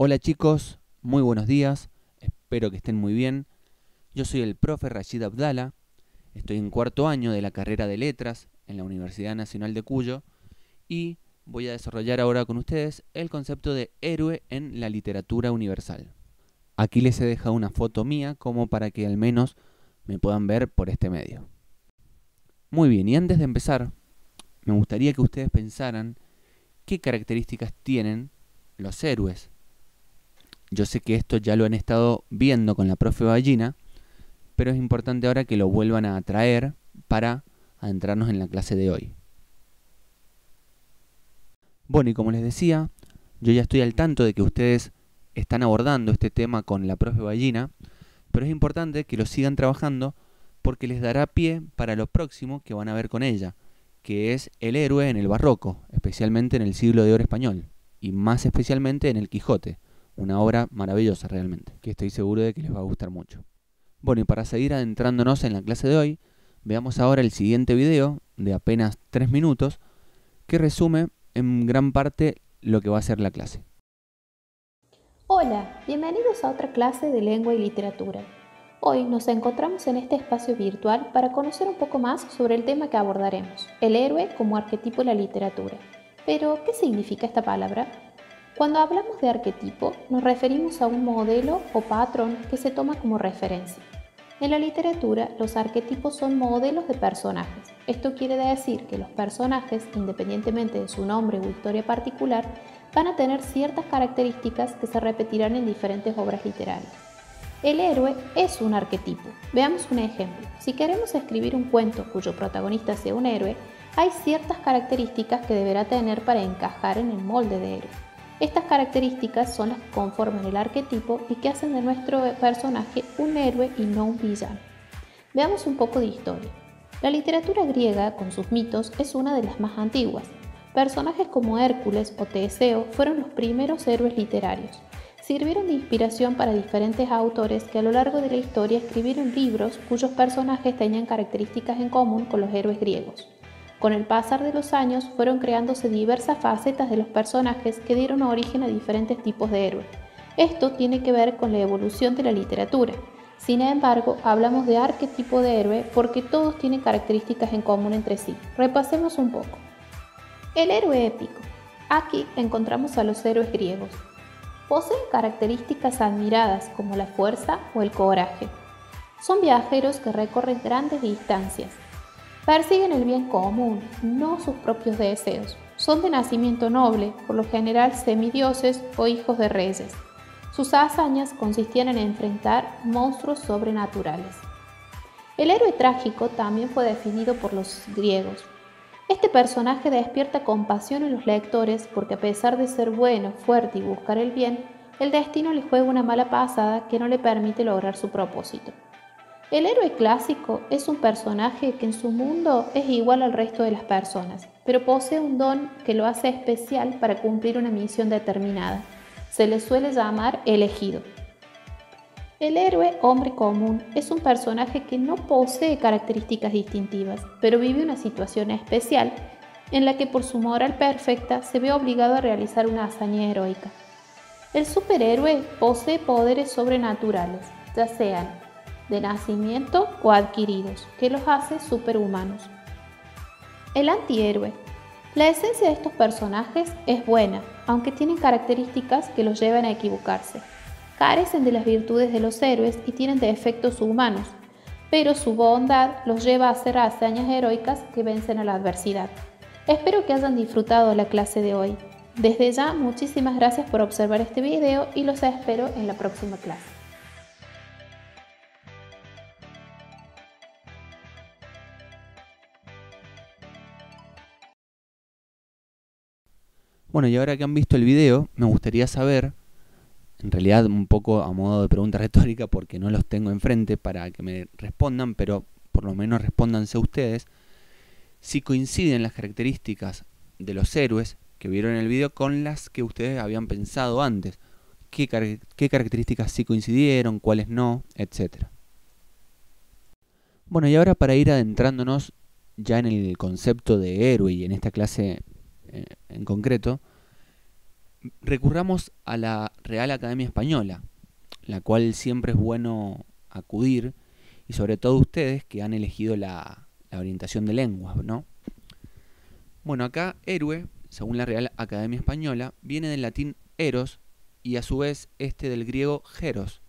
Hola chicos, muy buenos días, espero que estén muy bien. Yo soy el profe Rashid Abdala, estoy en cuarto año de la carrera de Letras en la Universidad Nacional de Cuyo y voy a desarrollar ahora con ustedes el concepto de héroe en la literatura universal. Aquí les he dejado una foto mía como para que al menos me puedan ver por este medio. Muy bien, y antes de empezar, me gustaría que ustedes pensaran qué características tienen los héroes. Yo sé que esto ya lo han estado viendo con la profe Ballina, pero es importante ahora que lo vuelvan a traer para adentrarnos en la clase de hoy. Bueno, y como les decía, yo ya estoy al tanto de que ustedes están abordando este tema con la profe Ballina, pero es importante que lo sigan trabajando porque les dará pie para lo próximo que van a ver con ella, que es el héroe en el barroco, especialmente en el siglo de oro español, y más especialmente en el Quijote, una obra maravillosa realmente, que estoy seguro de que les va a gustar mucho. Bueno, y para seguir adentrándonos en la clase de hoy, veamos ahora el siguiente video de apenas 3 minutos que resume en gran parte lo que va a ser la clase. Hola, bienvenidos a otra clase de lengua y literatura. Hoy nos encontramos en este espacio virtual para conocer un poco más sobre el tema que abordaremos, el héroe como arquetipo en la literatura. Pero, ¿qué significa esta palabra? Cuando hablamos de arquetipo, nos referimos a un modelo o patrón que se toma como referencia. En la literatura, los arquetipos son modelos de personajes. Esto quiere decir que los personajes, independientemente de su nombre o historia particular, van a tener ciertas características que se repetirán en diferentes obras literarias. El héroe es un arquetipo. Veamos un ejemplo. Si queremos escribir un cuento cuyo protagonista sea un héroe, hay ciertas características que deberá tener para encajar en el molde de héroe. Estas características son las que conforman el arquetipo y que hacen de nuestro personaje un héroe y no un villano. Veamos un poco de historia. La literatura griega, con sus mitos, es una de las más antiguas. Personajes como Hércules o Teseo fueron los primeros héroes literarios. Sirvieron de inspiración para diferentes autores que a lo largo de la historia escribieron libros cuyos personajes tenían características en común con los héroes griegos. Con el pasar de los años fueron creándose diversas facetas de los personajes que dieron origen a diferentes tipos de héroes. Esto tiene que ver con la evolución de la literatura. Sin embargo, hablamos de arquetipo de héroe porque todos tienen características en común entre sí. Repasemos un poco. El héroe épico. Aquí encontramos a los héroes griegos. Poseen características admiradas como la fuerza o el coraje. Son viajeros que recorren grandes distancias. Persiguen el bien común, no sus propios deseos. Son de nacimiento noble, por lo general semidioses o hijos de reyes. Sus hazañas consistían en enfrentar monstruos sobrenaturales. El héroe trágico también fue definido por los griegos. Este personaje despierta compasión en los lectores porque a pesar de ser bueno, fuerte y buscar el bien, el destino le juega una mala pasada que no le permite lograr su propósito. El héroe clásico es un personaje que en su mundo es igual al resto de las personas, pero posee un don que lo hace especial para cumplir una misión determinada. Se le suele llamar elegido. El héroe hombre común es un personaje que no posee características distintivas, pero vive una situación especial en la que por su moral perfecta se ve obligado a realizar una hazaña heroica. El superhéroe posee poderes sobrenaturales, ya sean de nacimiento o adquiridos, que los hace superhumanos. El antihéroe. La esencia de estos personajes es buena, aunque tienen características que los llevan a equivocarse. Carecen de las virtudes de los héroes y tienen defectos humanos, pero su bondad los lleva a hacer hazañas heroicas que vencen a la adversidad. Espero que hayan disfrutado la clase de hoy. Desde ya, muchísimas gracias por observar este video y los espero en la próxima clase. Bueno, y ahora que han visto el video, me gustaría saber, en realidad un poco a modo de pregunta retórica porque no los tengo enfrente para que me respondan, pero por lo menos respóndanse ustedes, si coinciden las características de los héroes que vieron en el video con las que ustedes habían pensado antes. ¿Qué características sí coincidieron, cuáles no, etcétera? Bueno, y ahora para ir adentrándonos ya en el concepto de héroe y en esta clase en concreto, recurramos a la Real Academia Española, la cual siempre es bueno acudir, y sobre todo ustedes que han elegido la orientación de lenguas, ¿no? Bueno, acá héroe, según la Real Academia Española, viene del latín eros y a su vez del griego geros.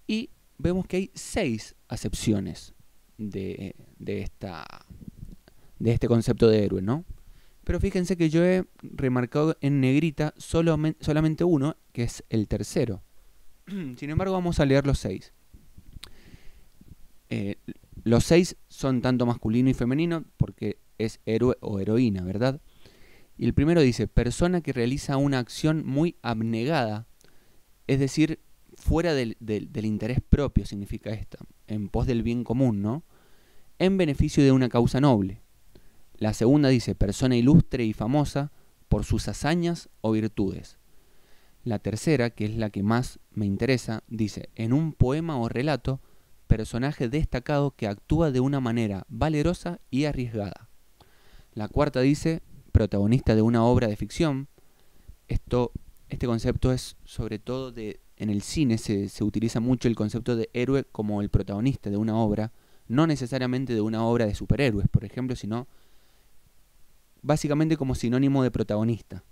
Y vemos que hay 6 acepciones de este concepto de héroe, ¿no? Pero fíjense que yo he remarcado en negrita solamente uno, que es el tercero. Sin embargo, vamos a leer los 6. Los 6 son tanto masculino y femenino porque es héroe o heroína, ¿verdad? Y el primero dice, persona que realiza una acción muy abnegada, es decir, fuera del interés propio, significa esta, en pos del bien común, ¿no? En beneficio de una causa noble. La segunda dice, persona ilustre y famosa por sus hazañas o virtudes. La tercera, que es la que más me interesa, dice, en un poema o relato, personaje destacado que actúa de una manera valerosa y arriesgada. La cuarta dice, protagonista de una obra de ficción. Este concepto es sobre todo en el cine se utiliza mucho el concepto de héroe como el protagonista de una obra, no necesariamente de una obra de superhéroes, por ejemplo, sino básicamente como sinónimo de protagonista.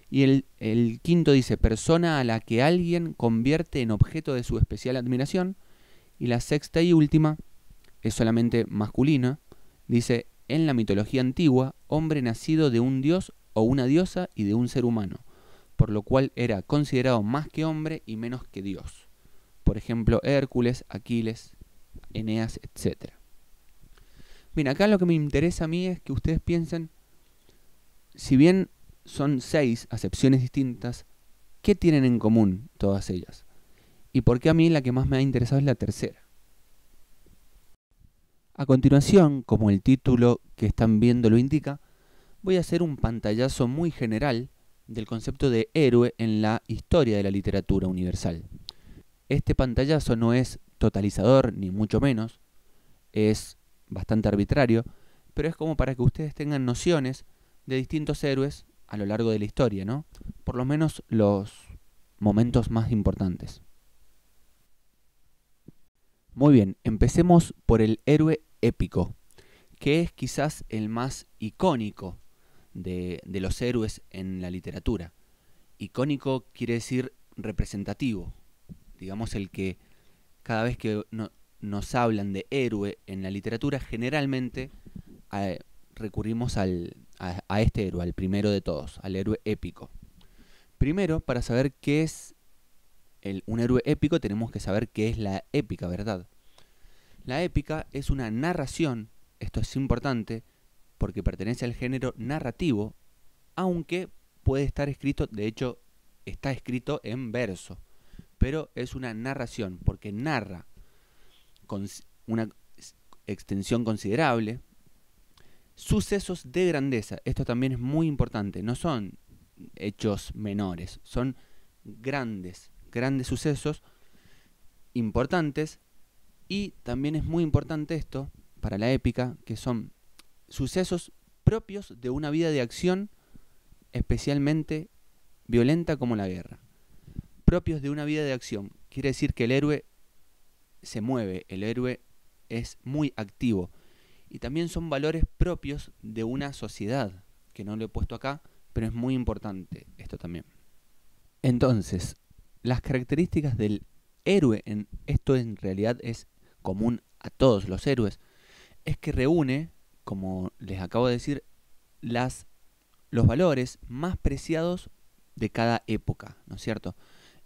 Y el quinto dice, persona a la que alguien convierte en objeto de su especial admiración. Y la sexta y última es solamente masculina, dice, en la mitología antigua, hombre nacido de un dios o una diosa y de un ser humano, por lo cual era considerado más que hombre y menos que dios. Por ejemplo, Hércules, Aquiles, Eneas, etc. Bien, acá lo que me interesa a mí es que ustedes piensen, si bien son 6 acepciones distintas, ¿qué tienen en común todas ellas? ¿Y por qué a mí la que más me ha interesado es la tercera? A continuación, como el título que están viendo lo indica, voy a hacer un pantallazo muy general del concepto de héroe en la historia de la literatura universal. Este pantallazo no es totalizador, ni mucho menos, es bastante arbitrario, pero es como para que ustedes tengan nociones de distintos héroes a lo largo de la historia, ¿no? Por lo menos los momentos más importantes. Muy bien, empecemos por el héroe épico, que es quizás el más icónico de los héroes en la literatura. Icónico quiere decir representativo, digamos el que cada vez que nos hablan de héroe en la literatura, generalmente recurrimos a este héroe, al primero de todos, al héroe épico. Primero, para saber qué es un héroe épico, tenemos que saber qué es la épica, ¿verdad? La épica es una narración, esto es importante, porque pertenece al género narrativo, aunque puede estar escrito, de hecho, está escrito en verso, pero es una narración, porque narra con una extensión considerable sucesos de grandeza. Esto también es muy importante, no son hechos menores, son grandes sucesos importantes, y también es muy importante esto para la épica, que son sucesos propios de una vida de acción especialmente violenta como la guerra. Propios de una vida de acción, quiere decir que el héroe se mueve, el héroe es muy activo, y también son valores propios de una sociedad, que no lo he puesto acá, pero es muy importante esto también. Entonces, las características del héroe, esto en realidad es común a todos los héroes, es que reúne, como les acabo de decir, los valores más preciados de cada época, ¿no es cierto?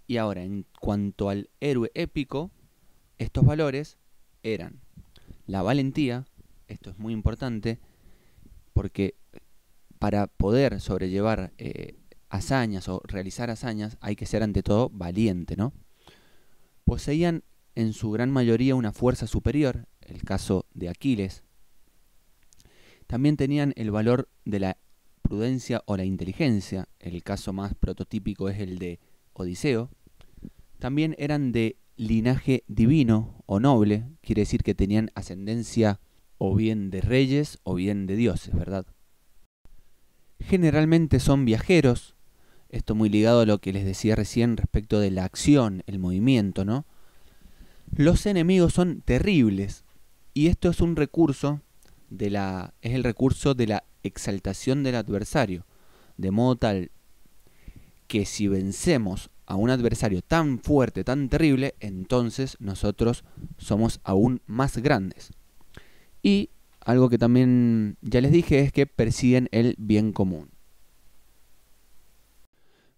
Y ahora, en cuanto al héroe épico, estos valores eran la valentía, esto es muy importante, porque para poder sobrellevar hazañas o realizar hazañas hay que ser ante todo valiente, ¿no? Poseían en su gran mayoría una fuerza superior, el caso de Aquiles. También tenían el valor de la prudencia o la inteligencia, el caso más prototípico es el de Odiseo. También eran de linaje divino o noble, quiere decir que tenían ascendencia o bien de reyes o bien de dioses, ¿verdad? Generalmente son viajeros, Esto muy ligado a lo que les decía recién respecto de la acción, el movimiento, ¿no? Los enemigos son terribles y esto es un recurso es el recurso de la exaltación del adversario, de modo tal que si vencemos a un adversario tan fuerte, tan terrible, entonces nosotros somos aún más grandes. Y algo que también ya les dije es que persiguen el bien común.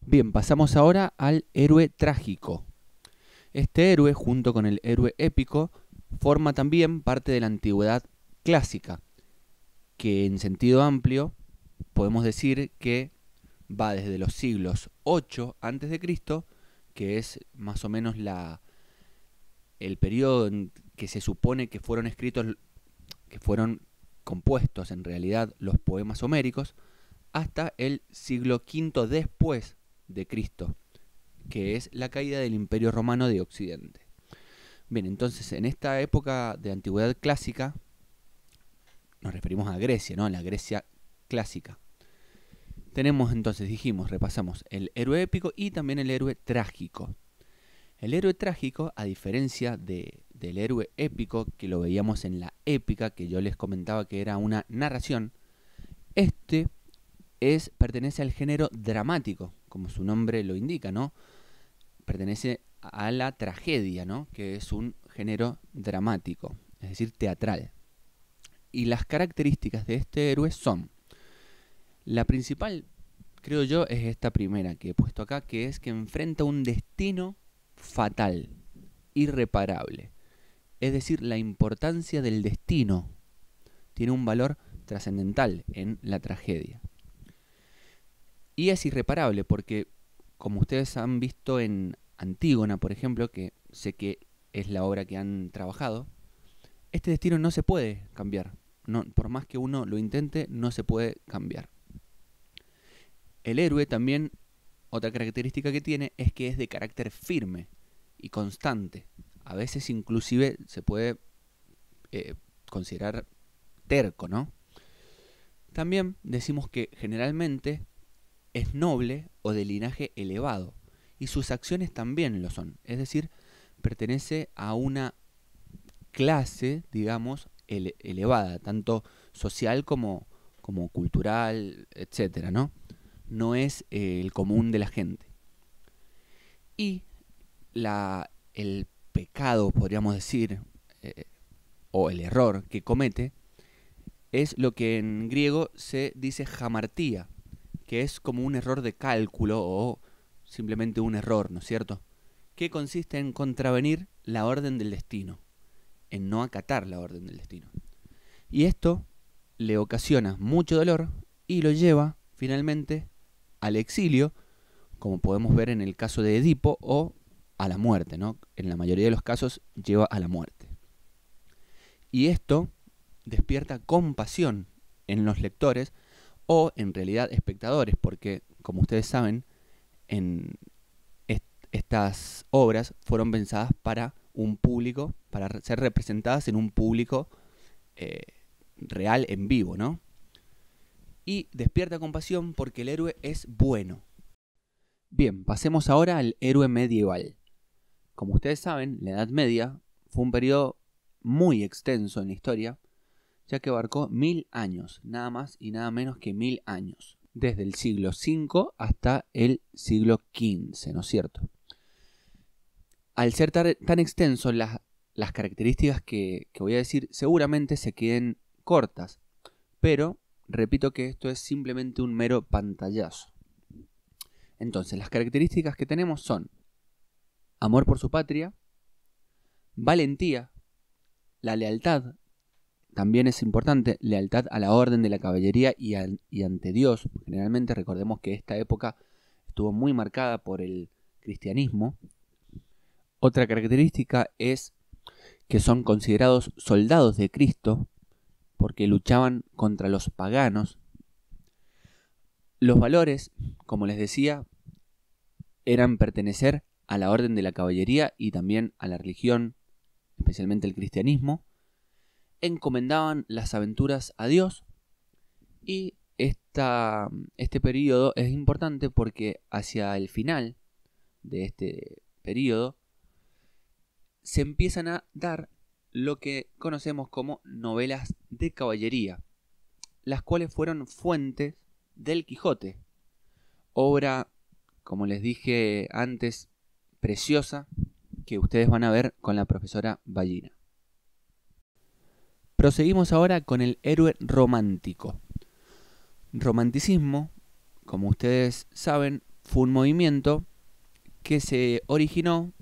Bien, pasamos ahora al héroe trágico. Este héroe, junto con el héroe épico, forma también parte de la antigüedad clásica, que en sentido amplio podemos decir que va desde los siglos 8 a.C., que es más o menos el periodo en que se supone que fueron escritos, que fueron compuestos en realidad los poemas homéricos, hasta el siglo V después de Cristo, que es la caída del Imperio Romano de Occidente. Bien, entonces en esta época de antigüedad clásica, nos referimos a Grecia, ¿no? La Grecia clásica. Tenemos entonces, repasamos el héroe épico y también el héroe trágico. El héroe trágico, a diferencia del héroe épico, que lo veíamos en la épica, que yo les comentaba que era una narración, pertenece al género dramático, como su nombre lo indica, ¿no? Pertenece a la tragedia, ¿no? Que es un género dramático, es decir, teatral. Y las características de este héroe son: la principal, creo yo, es esta primera que he puesto acá, que es que enfrenta un destino fatal, irreparable. Es decir, la importancia del destino tiene un valor trascendental en la tragedia. Y es irreparable porque, como ustedes han visto en Antígona, por ejemplo, que sé que es la obra que han trabajado, este destino no se puede cambiar. No, por más que uno lo intente, no se puede cambiar. El héroe también, otra característica que tiene, es que es de carácter firme y constante. A veces inclusive se puede considerar terco, ¿no? También decimos que generalmente es noble o de linaje elevado, y sus acciones también lo son. Es decir, pertenece a una clase, digamos, elevada, tanto social como cultural, etcétera, ¿no? No es el común de la gente. Y el pecado, podríamos decir, o el error que comete, es lo que en griego se dice hamartía, que es como un error de cálculo o simplemente un error, ¿no es cierto? Que consiste en contravenir la orden del destino, en no acatar la orden del destino. Y esto le ocasiona mucho dolor y lo lleva finalmente al exilio, como podemos ver en el caso de Edipo, o a la muerte, ¿no? En la mayoría de los casos lleva a la muerte. Y esto despierta compasión en los lectores o en realidad espectadores, porque como ustedes saben, estas obras fueron pensadas para un público, para ser representadas en un público real, en vivo, ¿no? Y despierta compasión porque el héroe es bueno. Bien, pasemos ahora al héroe medieval. Como ustedes saben, la Edad Media fue un periodo muy extenso en la historia, ya que abarcó 1000 años, nada más y nada menos que 1000 años, desde el siglo V hasta el siglo XV, ¿no es cierto? Al ser tan extenso, las características que voy a decir seguramente se queden cortas, pero repito que esto es simplemente un mero pantallazo. Entonces, las características que tenemos son amor por su patria, valentía, la lealtad, también es importante, lealtad a la orden de la caballería y ante Dios. Generalmente recordemos que esta época estuvo muy marcada por el cristianismo. Otra característica es que son considerados soldados de Cristo porque luchaban contra los paganos. Los valores, como les decía, eran pertenecer a la orden de la caballería y también a la religión, especialmente el cristianismo. Encomendaban las aventuras a Dios y este periodo es importante porque hacia el final de este periodo se empiezan a dar lo que conocemos como novelas de caballería, las cuales fueron fuentes del Quijote, obra, como les dije antes, preciosa, que ustedes van a ver con la profesora Ballina. Proseguimos ahora con el héroe romántico. Romanticismo, como ustedes saben, fue un movimiento que se originó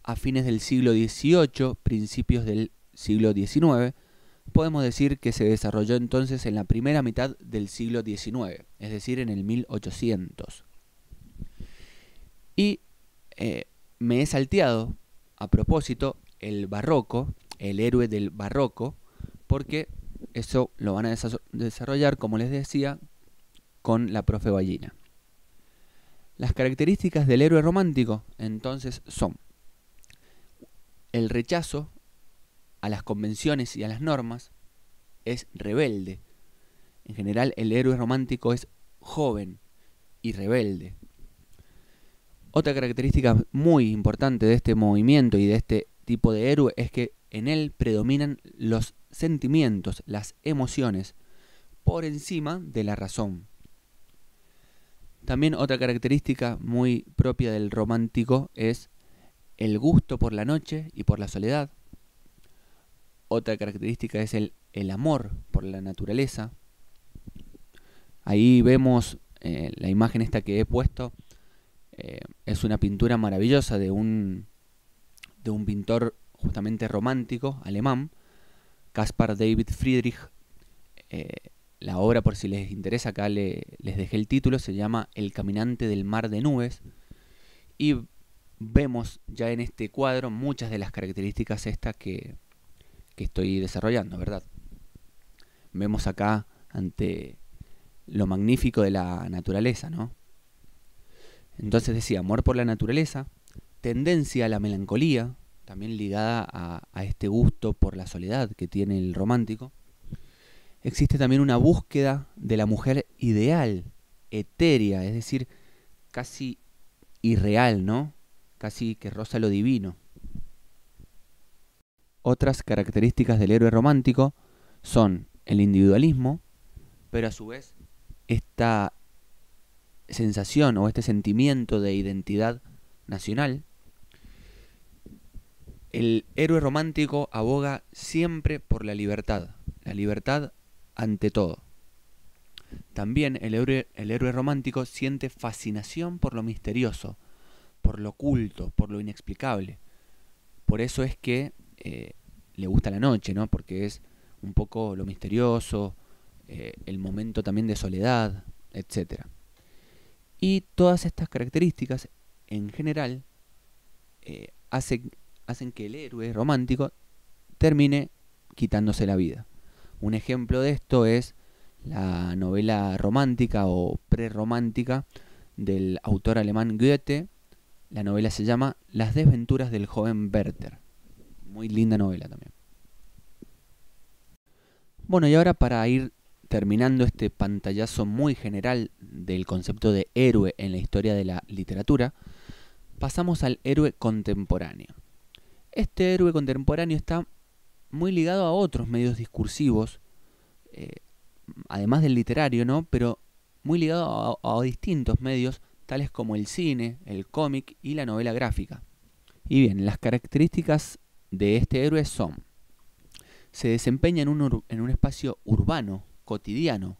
a fines del siglo XVIII, principios del siglo XIX. Podemos decir que se desarrolló entonces en la primera mitad del siglo XIX, es decir, en el 1800. Y me he salteado, a propósito, el barroco, el héroe del barroco, porque eso lo van a desarrollar, como les decía, con la profe Ballina. Las características del héroe romántico, entonces, son el rechazo a las convenciones y a las normas, es rebelde. En general, el héroe romántico es joven y rebelde. Otra característica muy importante de este movimiento y de este tipo de héroe es que en él predominan los sentimientos, las emociones, por encima de la razón. También otra característica muy propia del romántico es el gusto por la noche y por la soledad. Otra característica es el amor por la naturaleza. Ahí vemos la imagen esta que he puesto. Es una pintura maravillosa de un pintor justamente romántico alemán, Caspar David Friedrich. La obra, por si les interesa, acá les dejé el título, se llama El caminante del mar de nubes. Y vemos ya en este cuadro muchas de las características estas que estoy desarrollando, ¿verdad? Vemos acá ante lo magnífico de la naturaleza, ¿no? Entonces decía, amor por la naturaleza, tendencia a la melancolía, también ligada a este gusto por la soledad que tiene el romántico. Existe también una búsqueda de la mujer ideal, etérea, es decir, casi irreal, ¿no? Casi que roza lo divino. Otras características del héroe romántico son el individualismo, pero a su vez esta sensación o este sentimiento de identidad nacional. El héroe romántico aboga siempre por la libertad ante todo. También el héroe romántico siente fascinación por lo misterioso, por lo oculto, por lo inexplicable. Por eso es que le gusta la noche, ¿no? Porque es un poco lo misterioso, el momento también de soledad, etc. Y todas estas características, en general, hacen que el héroe romántico termine quitándose la vida. Un ejemplo de esto es la novela romántica o prerromántica del autor alemán Goethe. La novela se llama Las desventuras del joven Werther. Muy linda novela también. Bueno, y ahora para ir terminando este pantallazo muy general del concepto de héroe en la historia de la literatura, pasamos al héroe contemporáneo. Este héroe contemporáneo está muy ligado a otros medios discursivos, además del literario, ¿no? Pero muy ligado a distintos medios, tales como el cine, el cómic y la novela gráfica. Y bien, las características de este héroe son: se desempeña en un espacio urbano, cotidiano,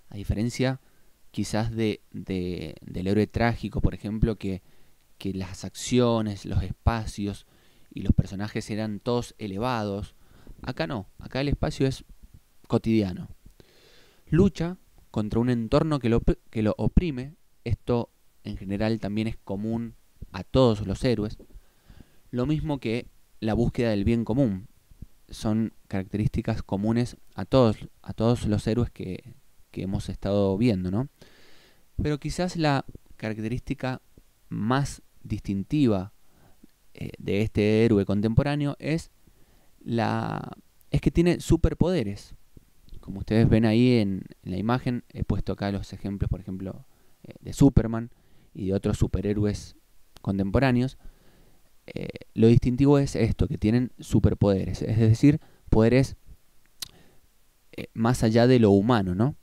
a diferencia quizás del héroe trágico, por ejemplo, que las acciones, los espacios y los personajes eran todos elevados. Acá no, acá el espacio es cotidiano. Lucha contra un entorno que lo oprime. Esto en general también es común a todos los héroes. Lo mismo que la búsqueda del bien común. Son características comunes a todos los héroes que hemos estado viendo, ¿no? Pero quizás la característica más distintiva de este héroe contemporáneo es que tiene superpoderes. Como ustedes ven ahí en la imagen, he puesto acá los ejemplos, por ejemplo, de Superman y de otros superhéroes contemporáneos. Lo distintivo es esto, que tienen superpoderes, es decir, poderes más allá de lo humano, ¿no?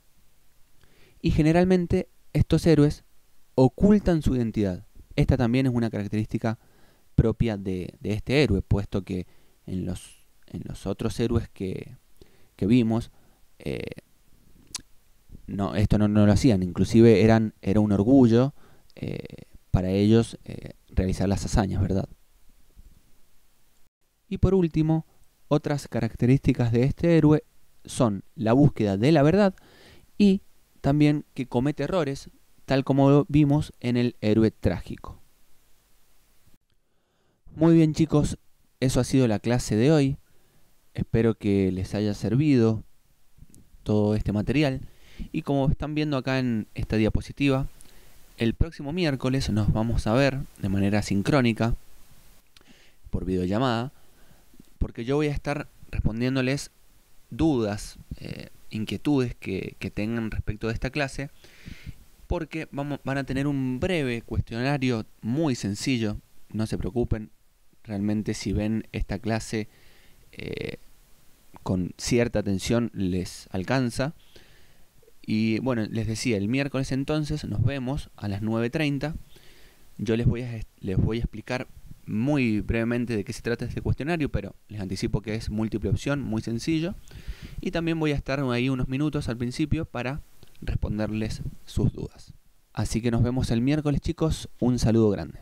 Y generalmente estos héroes ocultan su identidad. Esta también es una característica propia de este héroe, puesto que en los otros héroes que vimos, esto no lo hacían. Inclusive era un orgullo para ellos realizar las hazañas, ¿verdad? Y por último, otras características de este héroe son la búsqueda de la verdad y también que comete errores, tal como vimos en el héroe trágico. Muy bien, chicos, eso ha sido la clase de hoy. Espero que les haya servido todo este material. Y como están viendo acá en esta diapositiva, el próximo miércoles nos vamos a ver de manera sincrónica por videollamada, porque yo voy a estar respondiéndoles dudas, inquietudes que tengan respecto de esta clase, porque van a tener un breve cuestionario muy sencillo. No se preocupen, realmente si ven esta clase con cierta atención les alcanza. Y bueno, les decía, el miércoles entonces nos vemos a las 9:30. Yo les voy a explicar muy brevemente de qué se trata este cuestionario, pero les anticipo que es múltiple opción, muy sencillo. Y también voy a estar ahí unos minutos al principio para responderles sus dudas. Así que nos vemos el miércoles, chicos. Un saludo grande.